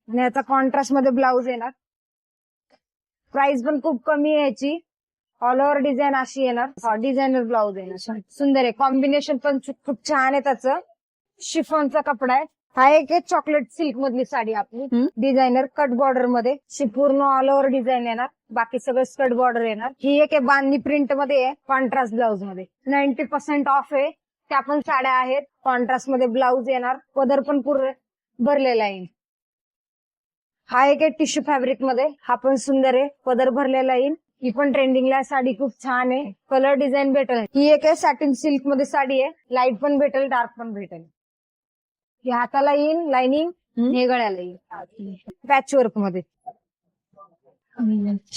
आणि याचा कॉन्ट्रास्ट मध्ये ब्लाऊज येणार. प्राइस पण खूप कमी आहे याची. ऑल ओव्हर डिझाईन अशी येणार. डिझायनर ब्लाऊज येणार. सुंदर आहे. कॉम्बिनेशन पण खूप छान आहे त्याचं. शिफॉनचा कपडा आहे. हा एक चॉकलेट सिल्क मधली साडी आपली. डिझायनर कट बॉर्डर मध्ये पूर्ण ऑल ओव्हर डिझाईन येणार. बाकी सगळं स्कर्ट बॉर्डर येणार. ही एक बांधणी प्रिंट मध्ये आहे. कॉन्ट्रास्ट ब्लाऊज मध्ये 90% ऑफ आहे. त्या पण साड्या आहेत. कॉन्ट्रास्ट मध्ये ब्लाऊज येणार. पदर पण पूर्ण भरलेला येईल. हा एक टिश्यू फॅब्रिक मध्ये. हा पण सुंदर आहे. पदर भरलेला येईल. ही पण ट्रेंडिंगला साडी खूप छान आहे. कलर डिझाईन भेटेल. ही एक सॅटिन सिल्क मध्ये साडी आहे. लाईट पण भेटेल, डार्क पण भेटेल. ही हाताला येईल लाइनिंग, हे गळ्याला येईल. पॅच वर्क मध्ये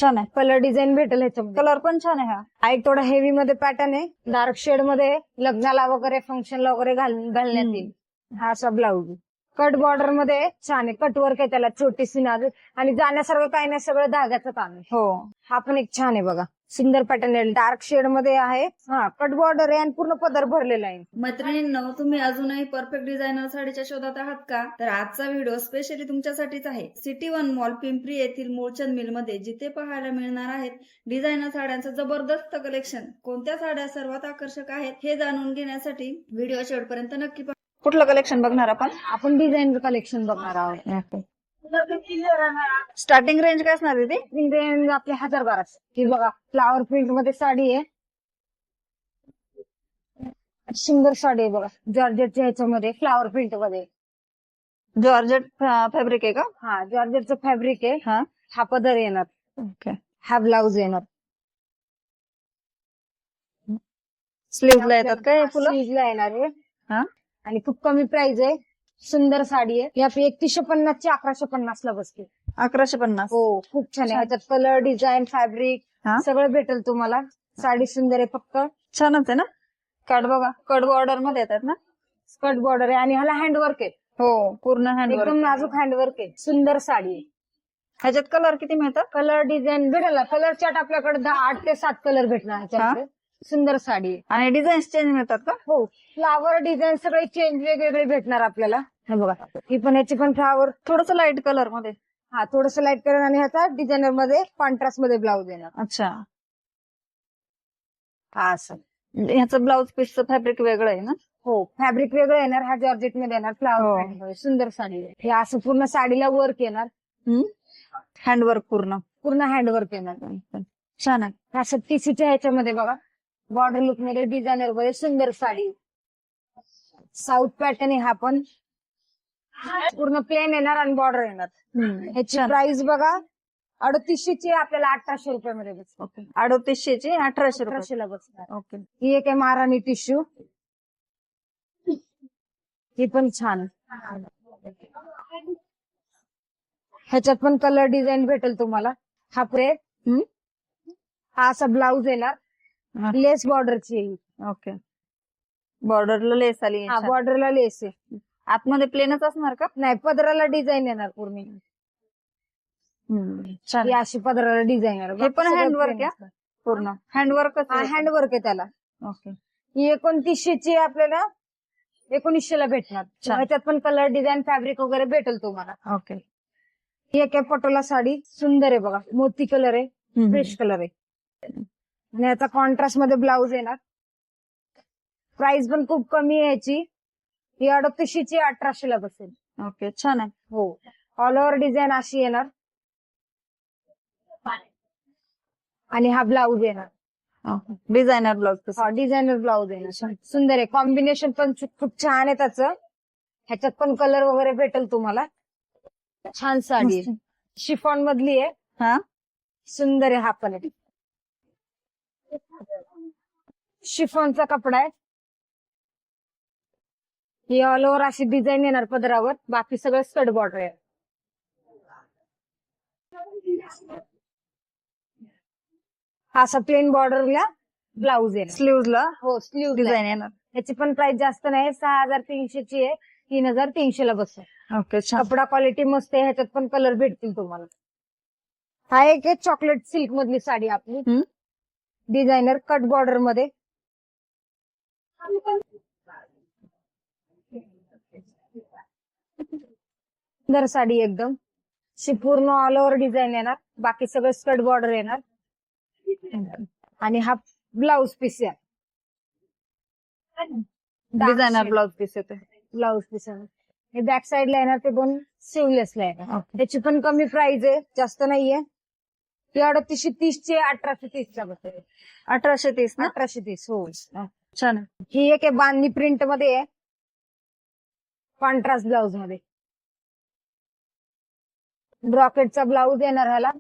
छान आहे. कलर डिझाईन भेटेल ह्याच्यामध्ये. कलर पण छान आहे. हा एक थोडा हेवी मध्ये पॅटर्न आहे. डार्क शेड मध्ये लग्नाला वगैरे फंक्शनला वगैरे घालण्यात येईल. हा असा ब्लाऊज कट बॉर्डर मध्ये छान आहे. कट वर्क आहे त्याला, छोटीशी नाजूक. आणि जाण्यासारखं काही नाही, सगळं धाग्याचं काम आहे. हो, हा पण एक छान आहे बघा. सुंदर पॅटर्न आहे. डार्क शेड मध्ये आहे. हा कट बॉर्डर आहे आणि पूर्ण पदर भरलेला आहे. मैत्रिणींनो, तुम्ही अजूनही परफेक्ट डिझायनर साडीच्या शोधात आहात का? तर आजचा व्हिडिओ स्पेशली तुमच्यासाठीच आहे. सिटी वन मॉल पिंपरी येथील मूळचंद मिल मध्ये जिथे पाहायला मिळणार आहेत डिझायनर साड्यांचं जबरदस्त कलेक्शन. कोणत्या साड्या सर्वात आकर्षक आहेत हे जाणून घेण्यासाठी व्हिडिओ शेवटपर्यंत नक्की पहा. कुठलं कलेक्शन बघणार आपण डिझायनर कलेक्शन बघणार आहोत. स्टार्टिंग रेंज काय असणार आहे ती? रेंज आपले 1012. ही बघा फ्लावर प्रिंट मध्ये साडी आहे. सुंदर साडी आहे बघा. जॉर्जेटच्या ह्याच्यामध्ये फ्लावर प्रिंट मध्ये. जॉर्जेट फॅब्रिक आहे का? हा जॉर्जेटचं फॅब्रिक आहे. हा, हा पदर येणार. ओके. हा ब्लाऊज येणार. स्लीव्हला येतात काय फुलं? स्लीव्हला येणार आहे. हा, आणि खूप कमी प्राइस आहे. सुंदर साडी आहे. या 3150 ची 1150 ला बसते. 1150. हो खूप छान आहे. ह्याच्यात कलर डिझाईन फॅब्रिक हा, सगळं भेटेल तुम्हाला. साडी सुंदर आहे. फक्त छानच आहे ना. कट बघा, कट बॉर्डर मध्ये येतात ना. स्कर्ट बॉर्डर आहे आणि ह्याला हँडवर्क आहे. हो, पूर्ण हँडवर्क. एकदम नाजूक हँडवर्क आहे. सुंदर साडी आहे. ह्याच्यात कलर किती मिळतात? कलर डिझाईन भेटेल. कलर चार्ट आपल्याकडे 8 ते 7 कलर भेटणार ह्याच्यामध्ये. सुंदर साडी आहे. आणि डिझाईन चेंज मिळतात का? हो फ्लावर डिझाईन सगळे चेंज वेगवेगळे भेटणार आपल्याला. हे बघा ही पण याची पण फ्लावर थोडस लाईट कलर मध्ये. हा थोडस लाईट कलर आणि ह्याचा डिझायनर मध्ये कॉन्ट्रास्ट मध्ये ब्लाऊज येणार. अच्छा, हा असं. ह्याचं ब्लाऊज पीसचं फॅब्रिक वेगळं आहे ना. हो फॅब्रिक वेगळं येणार. हा जॉर्जेट मध्ये येणार. फ्लावर प्रिंट सुंदर साडी आहे. हे असं पूर्ण साडीला वर्क येणार. हँडवर्क पूर्ण हँडवर्क येणार. छान आहे. असं टीसीच्या ह्याच्यामध्ये बघा बॉर्डर लुक मध्ये डिझायनर मध्ये सुंदर साडी. साऊथ पॅटर्न आहे. हा पण पूर्ण प्लेन येणार आणि बॉर्डर येणार. ह्याची प्राइस बघा 3800 ची आपल्याला 1800 रुपयामध्ये बसते. ओके, 3800 ची 1800 रुपये. 1800 ला बसणार. ओके. ही एक आहे महाराणी टिश्यू. ही पण छान. ह्याच्यात पण कलर डिझाईन भेटेल तुम्हाला. हा प्रे हा असा ब्लाऊज येणार. लेस बॉर्डरची येईल. ओके, बॉर्डरला लेस आली. हा बॉर्डरला लेस आहे. आतमध्ये प्लेनच असणार का? नाही पदराला डिझाईन येणार पूर्ण. छान. ही अशी पदराला डिझाईन येणार. हे पण हँडवर्क आहे पूर्ण. हँडवर्क हँडवर्क आहे त्याला. ओके. ही 2900 ची आपल्याला 1900 ला भेटणार. ह्याच्यात पण कलर डिझाईन फॅब्रिक वगैरे भेटेल तुम्हाला. ओके. ही एक आहे पटोला साडी. सुंदर आहे बघा. मोती कलर आहे. फ्रेश कलर आहे. आणि याचा कॉन्ट्रास्ट मध्ये ब्लाऊज येणार. प्राइस पण खूप कमी आहे याची. ही 3800 ची 1800 ला बसेल. ओके, छान आहे. हो ऑल ओव्हर डिझाईन अशी येणार. आणि हा ब्लाऊज येणार. Designer blouse. डिझायनर ब्लाऊज येणार. सुंदर आहे. कॉम्बिनेशन पण खूप छान आहे त्याचं. ह्याच्यात पण कलर वगैरे भेटेल तुम्हाला. छान साडी आहे. शिफॉन मधली आहे. हा, सुंदर आहे. हा पण आहे शिफॉनचा कपडा आहे. ही ऑल ओव्हर अशी डिझाईन येणार पदरावर. बाकी सगळं स्कर्ट बॉर्डर आहे. हा असा प्लेन बॉर्डरला ब्लाऊज येणार. स्लीव्हला हो स्लीव्ह डिझाईन येणार. याची पण प्राइस जास्त नाही. 6300 ची आहे. 3300 ला बसेल. ओके, छान. कपडा क्वालिटी मस्त आहे. ह्याच्यात पण कलर भेटतील तुम्हाला. हा एक आहे चॉकलेट सिल्क मधली साडी आपली. डिझायनर कट बॉर्डर मध्ये. सुंदर साडी एकदम. शी पूर्ण ऑल ओव्हर डिझाईन येणार, बाकी सगळं स्कर्ट बॉर्डर येणार. आणि हा ब्लाउज पीस आहे, डिझायनर ब्लाउज पीस येते. ब्लाउज पीस आहे. हे बॅक साइडला येणार ते दोन सिवलेसला येणार. त्याची पण कमी प्राइस आहे, जास्त नाहीये. ती 3830 ची 1830 ला बसेल. 1830 ना? 1830 हो. छान आहे. ही एक आहे बांधणी प्रिंट मध्ये आहे, कॉन्ट्रास्ट ब्लाउज मध्ये. ब्रॉकेटचा ब्लाउज येणार ह्याला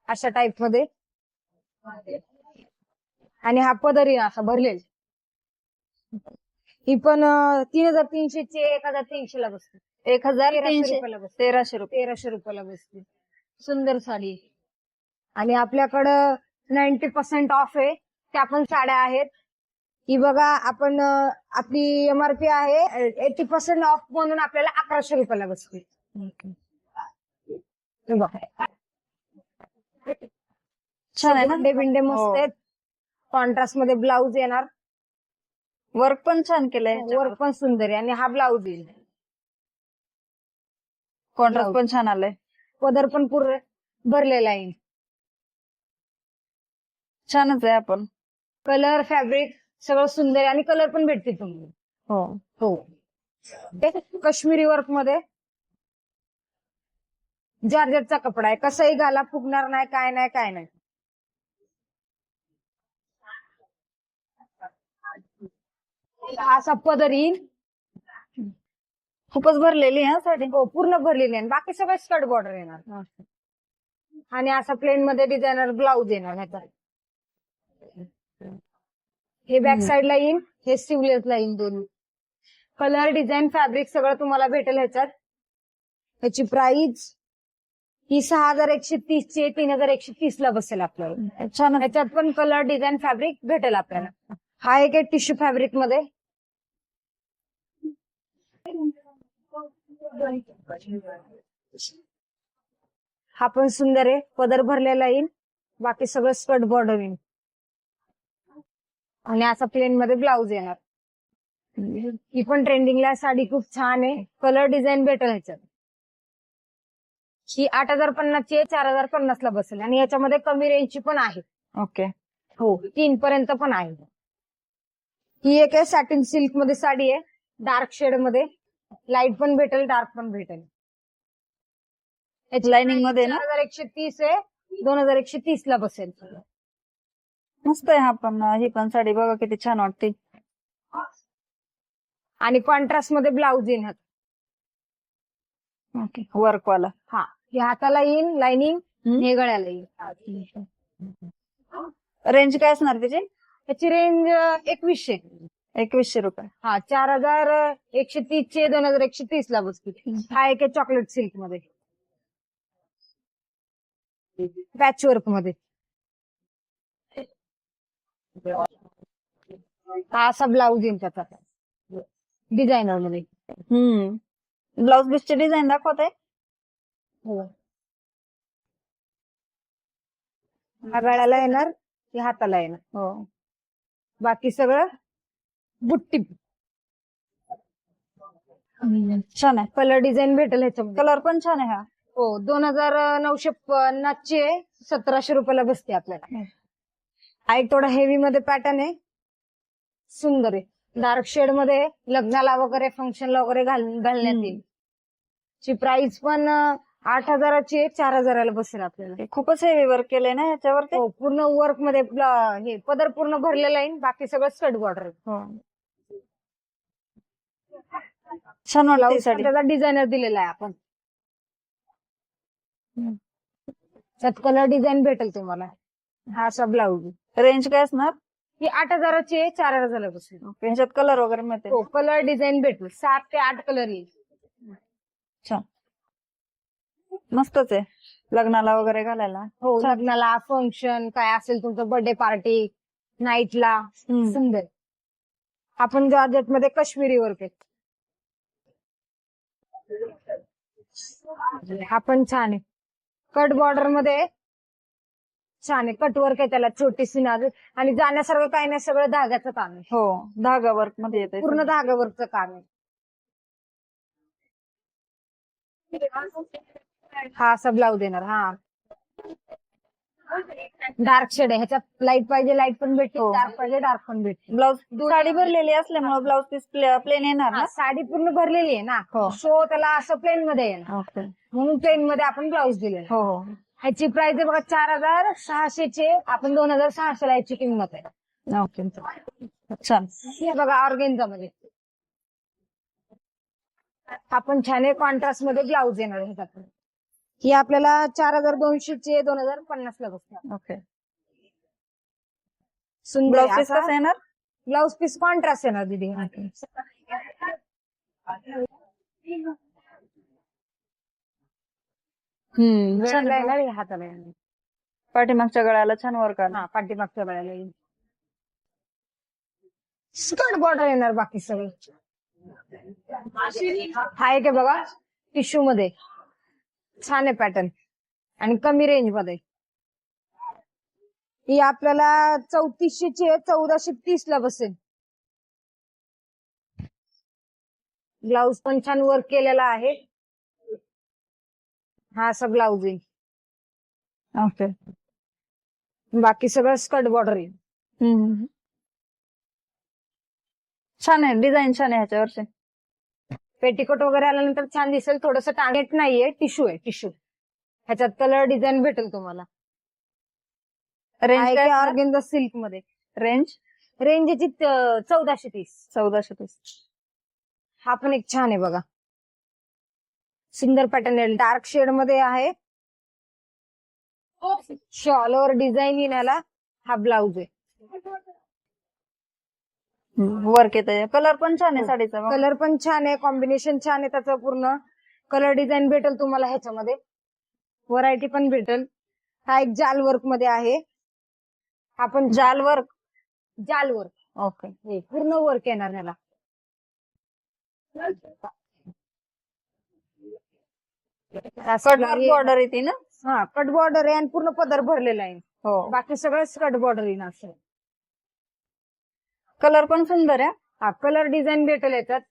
अशा टाइप मध्ये. आणि हा पदरी असा भरलेल. ही पण 3300 ची 1300 ला बसते. 1300 रुपयाला बसते. 1300 रुपये. 1300 रुपयाला बसते. सुंदर साडी. आणि आपल्याकडं 90% ऑफ आहे, त्या पण साड्या आहेत. ही बघा, आपण आपली एमआरपी आहे 80% ऑफ म्हणून आपल्याला 1100 रुपयाला बसते. हे बघा. छान आहे ना? बिंडे मस्त हो. आहेत. कॉन्ट्रास्ट मध्ये ब्लाउज येणार, वर्क पण छान केलंय. वर्क पण सुंदर आहे. आणि हा ब्लाउज येईल, कॉन्ट्रास्ट पण छान आलंय. पदर पण पूर्ण भरलेला येईल. छानच आहे. आपण कलर फॅब्रिक सगळं सुंदर आहे. आणि कलर पण भेटते तुम्हाला. हो हो. ते काश्मीरी वर्क मध्ये जॉर्जेटचा कपडा आहे, कसंही घाला फुगणार नाही, काय नाही काय नाही. असा पदर येईल, खूपच भरलेली आहे हा साडी. हो पूर्ण भरलेली आहे. बाकी सगळं स्कर्ट बॉर्डर येणार. आणि असा प्लेन मध्ये डिझायनर ब्लाउज येणार ह्याचा. हे बॅक साइडला येईल, हे स्लीवलेसला येईल. दोन्ही कलर डिझाईन फॅब्रिक सगळं तुम्हाला भेटेल ह्याच्यात. ह्याची प्राइस ही 6130 ची 3130 ला बसेल आपल्याला. छान आहे. ह्याच्यात पण कलर डिझाईन फॅब्रिक भेटेल आपल्याला. हा एक आहे टिश्यू फॅब्रिक मध्ये. हा पण सुंदर आहे, पदर भरलेला येईल, बाकी सगळं स्कर्ट बॉर्डर येईल. आणि असा प्लेन मध्ये ब्लाउज येणार. ही पण ट्रेंडिंगला साडी खूप छान आहे, कलर डिझाईन भेटेल ह्याच्यात. ही 8050 ची 4050 ला बसेल. आणि याच्यामध्ये कमी रेंजची पण आहे. ओके. हो 3 पर्यंत पण आहे. ही एक आहे सॅटिन सिल्क मध्ये साडी आहे, डार्क शेड मध्ये. लाईट पण भेटेल, डार्क पण भेटेल. लाइनिंग मध्ये ना? 4130 आहे, 2130 ला बसेल. मस्त आहे. हा पण ही पण साडी बघा किती छान वाटते. आणि कॉन्ट्रास्ट मध्ये ब्लाउज येणार. ओके. वर्क वाला. हा हे हाताला येईल लाइनिंग, हे गळ्याला येईल. रेंज काय असणार त्याची? त्याची रेंज 2100. 2100 रुपये. हा 4130 चे 2130 ला बसतील. हा एक चॉकलेट सिल्क मध्ये, पॅच वर्क मध्ये. हा असा ब्लाउज येईल त्याचा डिझायनर मध्ये. ब्लाउज पीसची डिझाईन दाखवते. हो. हा गळ्याला येणार, हे हाताला येणार. हो. बाकी सगळं बुट्टी. छान आहे. कलर डिझाईन भेटेल ह्याच्यामध्ये. कलर पण छान आहे. हा हो 2950 चे 1700 रुपयाला बसते आपल्याला. हा एक थोडा हेवी मध्ये पॅटर्न आहे, सुंदर आहे. डार्क शेड मध्ये लग्नाला वगैरे फंक्शनला वगैरे घालण्यात येईल. ची प्राइस पण 8000 ची 4000 ला बसेल आपल्याला. खूपच हेवी वर्क केलंय ना ह्याच्यावरती. हो पूर्ण वर्क मध्ये हे पदर पूर्ण भरलेला आहे, बाकी सगळं स्कर्ट बॉर्डर. छान वाटते साडी. त्याचा डिझायनर दिलेला आहे आपण. त्यात कलर डिझाईन भेटेल तुम्हाला. हा असा ब्लाउज. रेंज काय असणार? ही 8000 ची 4000 ला बसेल. ह्याच्यात कलर वगैरे मिळते. हो कलर डिझाईन भेटेल, 7 ते 8 कलर येईल. छान. मस्तच आहे लग्नाला वगैरे घालायला. हो लग्नाला फंक्शन काय असेल तुमचं, बर्थडे पार्टी, नाईटला सुंदर. आपण जॉर्जेट मध्ये काश्मीरी वर्क आहे. हा पण छान आहे, कट बॉर्डर मध्ये छान आहे. कट वर्क आहे त्याला, छोटीशी नाजूक. आणि जाण्यासारखं काही नाही, सगळं धाग्याचं काम आहे. हो धागा वर्क मध्ये येते. पूर्ण धागा वर्कचं काम आहे. हा असा ब्लाऊज येणार. हा डार्क शेड आहे, ह्याच्यात लाईट पाहिजे लाईट पण भेटते, हो. डार्क पाहिजे डार्क पण भेटते. ब्लाऊज साडी भरलेली असल्यामुळे ब्लाऊज पीस प्लेन येणार हा, ना. साडी पूर्ण भरलेली आहे ना, हो. सो त्याला असं प्लेन मध्ये येणार, ओके. म्हणून प्लेन मध्ये आपण ब्लाऊज दिलेला. हो हो. ह्याची प्राइस आहे बघा 4,600 आपण 2,600 ला ह्याची किंमत आहे. ओके. छान. हे बघा ऑर्गेन्झा मध्ये आपण छान कॉन्ट्रास्ट मध्ये ब्लाऊज येणार आहे ह्याच्यात. ही आपल्याला 4,200 2,050 ला बसतात. ओके. सुंदर ब्लाऊज आहे पीस असा. कसं येणार? ब्लाऊज पीस कॉन्ट्रास्ट येणार दीदी. छान वेळेला आहे. येणार, हे हाताला येणार. पाठीमागच्या गळ्याला छान वर्क आलं. हा पाठीमागच्या गळ्याला येईल. स्कर्ट बॉर्डर येणार बाकी सगळं. हा एक आहे बघा टिश्यू मध्ये, छान आहे पॅटर्न आणि कमी रेंज मध्ये. ही आपल्याला 3,400 आहे, 1,430 ला बसेल. ब्लाऊज पण छान वर्क केलेला आहे. हा असा ब्लाऊज येईल, ओके. बाकी सगळं स्कर्ट बॉर्डर येईल. छान आहे, डिझाईन छान आहे ह्याच्यावरचे. पेटिकोट वगैरे आल्यानंतर छान दिसेल. थोडस टार्गेट नाहीये, टिश्यू आहे टिश्यू. ह्याच्यात कलर डिझाईन भेटेल तुम्हाला. रेंज काय असणार? ऑर्गेन्झा सिल्क मध्ये रेंज रेंज याची 1,430. 1430. हा पण एक छान आहे बघा, सुंदर पॅटर्न आहे, डार्क शेड मध्ये आहे. शॉल वर डिझाईन येण्याला हा ब्लाऊज आहे. वर्क येत. कलर पण छान आहे साडीचा. कलर पण छान आहे, कॉम्बिनेशन छान आहे त्याचं. पूर्ण कलर डिझाईन भेटेल तुम्हाला ह्याच्यामध्ये, व्हरायटी पण भेटेल. हा एक जाल वर्क मध्ये आहे. आपण जाल वर्क. जाल वर्क ओके. हे पूर्ण वर्क येणार ह्याला. बॉर्डर येते ना. हा कट बॉर्डर आहे आणि पूर्ण पदर भरलेला आहे. हो. बाकी सगळं कट बॉर्डर येणार असं. कलर पण सुंदर आहे. हा कलर डिझाईन भेटेल याच्यात,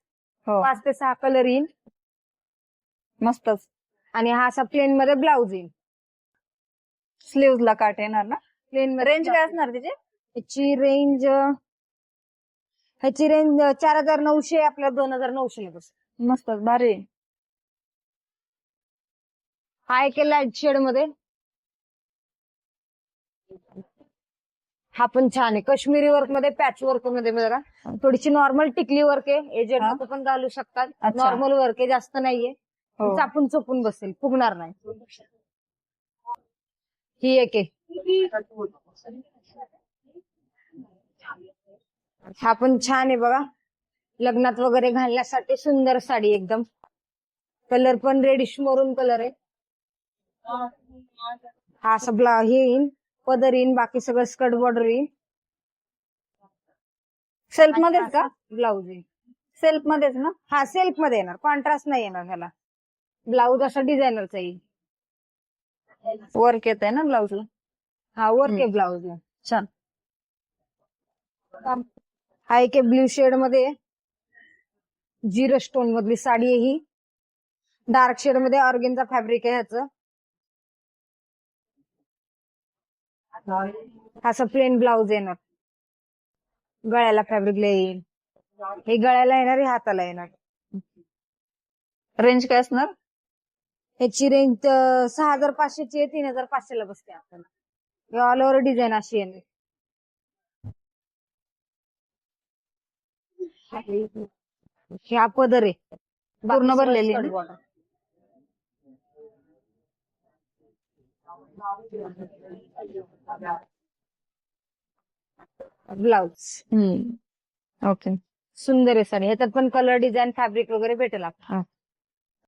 हो. 5 ते 6 कलर येईल. मस्तच. आणि हा असा प्लेन मध्ये ब्लाऊज येईल. स्लीव्ह ला काट येणार ना. प्लेन मध्ये रेंज काय असणार तिची? ह्याची रेंज 4,900 आपल्या 2,900 ला बसेल. मस्तच भारी. हा एक लाईट शेड मध्ये, हा पण छान आहे. काश्मीरी वर्क मध्ये, पॅच वर्क मध्ये बघा, थोडीशी नॉर्मल टिकली वर्क आहे. एजेड लोक पण घालू शकतात. अच्छा. नॉर्मल वर्क आहे, जास्त नाहीये. हो. चापून चोपून बसेल, फुगणार नाही. ही एक आहे, हा पण छान आहे बघा, लग्नात वगैरे घालण्यासाठी सुंदर साडी एकदम. कलर पण रेडिश मरून कलर आहे. हा असं हे येईल, पदर येईल, बाकी सगळं स्कर्ट बॉर्डर येईल. सेल्फ मध्येच का? ब्लाऊज येईल सेल्फ मध्येच ना. हा सेल्फ मध्ये येणार, कॉन्ट्रास्ट नाही येणार ह्याला. ब्लाऊज असा डिझायनरचा येईल. वर्क येत आहे ना ब्लाऊजला. हा वर्क आहे ब्लाऊजला. छान. हा एक ब्ल्यू शेड मध्ये जीरो स्टोन मधली साडी आहे ही. डार्क शेड मध्ये ऑर्गेन्झा फॅब्रिक आहे ह्याचं. असं प्लेन ब्लाऊज येणार, गळ्याला फॅब्रिक येईल. हे गळ्याला येणार, हे हाताला येणार. रेंज काय असणार? ह्याची रेंज 6,500 ची आहे, 3,500 ला बसते आपल्याला. हे ऑल ओव्हर डिझाईन अशी येणार. हा पदर आहे पूर्ण भरलेली आहे. Blouse okay. सुंदर आहे साडी. ह्याच्यात पण कलर डिझाईन फॅब्रिक वगैरे भेटेल आपल्याला.